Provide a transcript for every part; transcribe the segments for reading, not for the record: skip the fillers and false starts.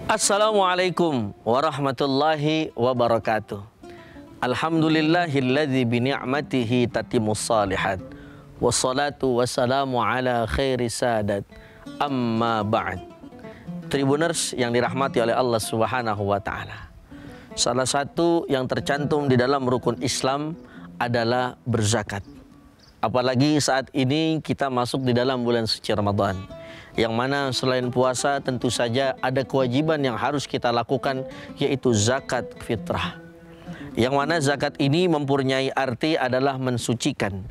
Assalamualaikum warahmatullahi wabarakatuh. Alhamdulillahilladzi bini'matihi tatimmus salihat. Wassalatu wassalamu ala khairi sadat. Amma ba'd. Tribuners yang dirahmati oleh Allah Subhanahu wa taala. Salah satu yang tercantum di dalam rukun Islam adalah berzakat. Apalagi saat ini kita masuk di dalam bulan suci Ramadan, yang mana selain puasa tentu saja ada kewajiban yang harus kita lakukan, yaitu zakat fitrah. Yang mana zakat ini mempunyai arti adalah mensucikan.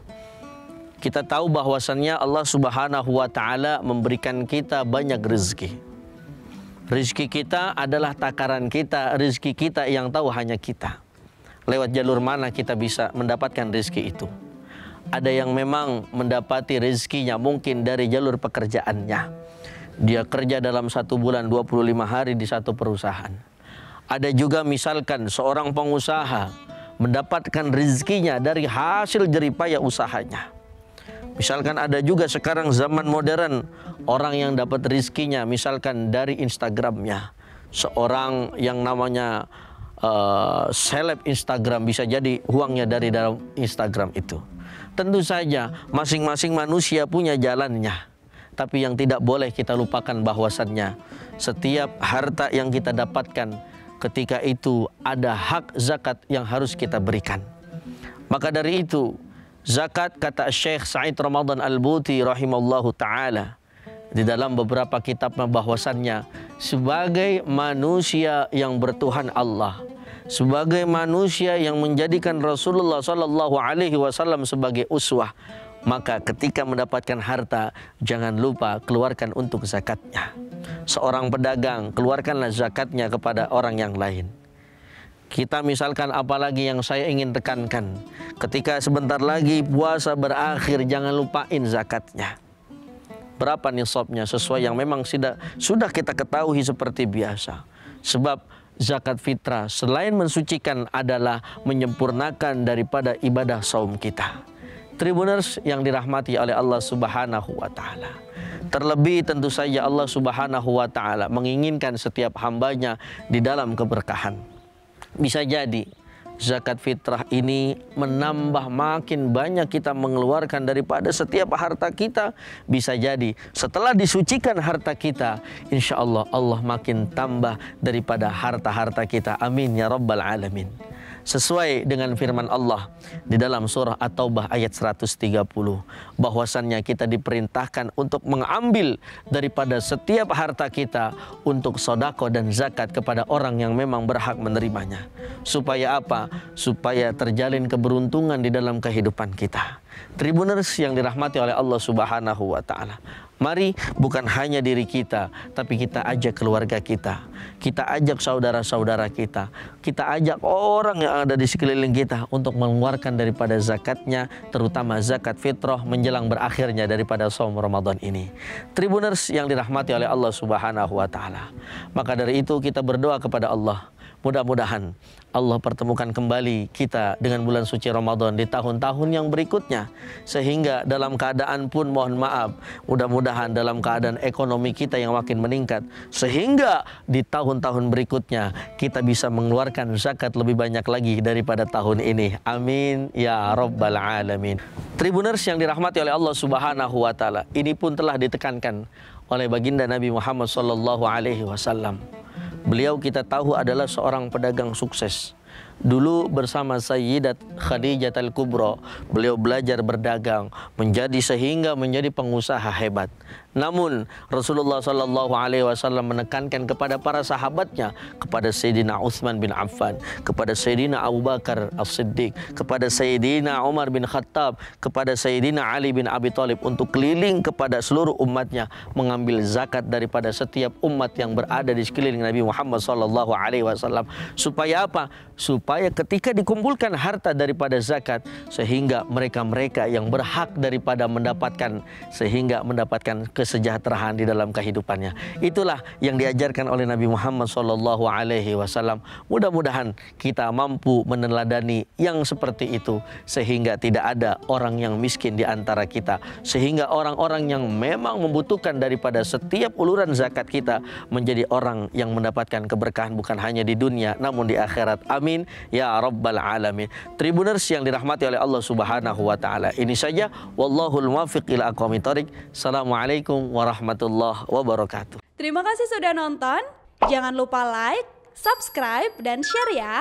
Kita tahu bahwasannya Allah Subhanahu wa taala memberikan kita banyak rezeki. Rezeki kita adalah takaran kita, rezeki kita yang tahu hanya kita. Lewat jalur mana kita bisa mendapatkan rezeki itu? Ada yang memang mendapati rezekinya mungkin dari jalur pekerjaannya. Dia kerja dalam 1 bulan 25 hari di satu perusahaan. Ada juga misalkan seorang pengusaha mendapatkan rezekinya dari hasil jeripaya usahanya. Misalkan ada juga sekarang zaman modern orang yang dapat rezekinya misalkan dari Instagramnya. Seorang yang namanya seleb Instagram, bisa jadi uangnya dari dalam Instagram itu. Tentu saja masing-masing manusia punya jalannya. Tapi yang tidak boleh kita lupakan bahwasannya setiap harta yang kita dapatkan ketika itu ada hak zakat yang harus kita berikan. Maka dari itu zakat, kata Syekh Sa'id Ramadan Al-Buti rahimallahu ta'ala di dalam beberapa kitabnya, bahwasannya sebagai manusia yang bertuhan Allah, sebagai manusia yang menjadikan Rasulullah Sallallahu Alaihi Wasallam sebagai uswah, maka ketika mendapatkan harta jangan lupa keluarkan untuk zakatnya. Seorang pedagang, keluarkanlah zakatnya kepada orang yang lain. Kita misalkan, apalagi yang saya ingin tekankan, ketika sebentar lagi puasa berakhir, jangan lupain zakatnya. Berapa nisabnya sesuai yang memang sudah kita ketahui seperti biasa. Sebab zakat fitrah selain mensucikan adalah menyempurnakan daripada ibadah saum kita. Tribuners yang dirahmati oleh Allah Subhanahu wa taala. Terlebih tentu saja Allah Subhanahu wa taala menginginkan setiap hambanya di dalam keberkahan. Bisa jadi zakat fitrah ini menambah makin banyak kita mengeluarkan daripada setiap harta kita. Bisa jadi setelah disucikan harta kita, insya Allah Allah makin tambah daripada harta-harta kita. Amin ya rabbal alamin. Sesuai dengan firman Allah di dalam surah At-Taubah ayat 130, bahwasannya kita diperintahkan untuk mengambil daripada setiap harta kita untuk sedekah dan zakat kepada orang yang memang berhak menerimanya. Supaya apa? Supaya terjalin keberuntungan di dalam kehidupan kita. Tribuners yang dirahmati oleh Allah Subhanahu wa taala. Mari bukan hanya diri kita, tapi kita ajak keluarga kita. Kita ajak saudara-saudara kita. Kita ajak orang yang ada di sekeliling kita untuk mengeluarkan daripada zakatnya, terutama zakat fitrah menjelang berakhirnya daripada saum Ramadan ini. Tribuners yang dirahmati oleh Allah Subhanahu wa taala. Maka dari itu kita berdoa kepada Allah. Mudah-mudahan Allah pertemukan kembali kita dengan bulan suci Ramadan di tahun-tahun yang berikutnya. Sehingga dalam keadaan pun mohon maaf, mudah-mudahan dalam keadaan ekonomi kita yang makin meningkat. Sehingga di tahun-tahun berikutnya kita bisa mengeluarkan zakat lebih banyak lagi daripada tahun ini. Amin ya rabbal alamin. Tribuners yang dirahmati oleh Allah Subhanahu wa taala, ini pun telah ditekankan oleh baginda Nabi Muhammad sallallahu alaihi wasallam. Beliau kita tahu adalah seorang pedagang sukses. Dulu bersama Sayyidat Khadijah Al-Kubra, beliau belajar berdagang sehingga menjadi pengusaha hebat. Namun Rasulullah Sallallahu Alaihi Wasallam menekankan kepada para sahabatnya, kepada Sayyidina Utsman bin Affan, kepada Sayyidina Abu Bakar As-Siddiq, kepada Sayyidina Umar bin Khattab, kepada Sayyidina Ali bin Abi Thalib untuk keliling kepada seluruh umatnya mengambil zakat daripada setiap umat yang berada di sekeliling Nabi Muhammad Sallallahu Alaihi Wasallam. Supaya apa? Supaya ketika dikumpulkan harta daripada zakat, sehingga mereka-mereka yang berhak daripada mendapatkan, sehingga mendapatkan kesejahteraan di dalam kehidupannya. Itulah yang diajarkan oleh Nabi Muhammad SAW. Mudah-mudahan kita mampu meneladani yang seperti itu, sehingga tidak ada orang yang miskin di antara kita, sehingga orang-orang yang memang membutuhkan daripada setiap uluran zakat kita menjadi orang yang mendapatkan keberkahan bukan hanya di dunia namun di akhirat. Amin ya rabbal alamin. Tribuners yang dirahmati oleh Allah Subhanahu wa taala. Ini saja, wallahul muwaffiq ila aqwamit thoriq. Assalamualaikum warahmatullahi wabarakatuh. Terima kasih sudah nonton. Jangan lupa like, subscribe, dan share ya.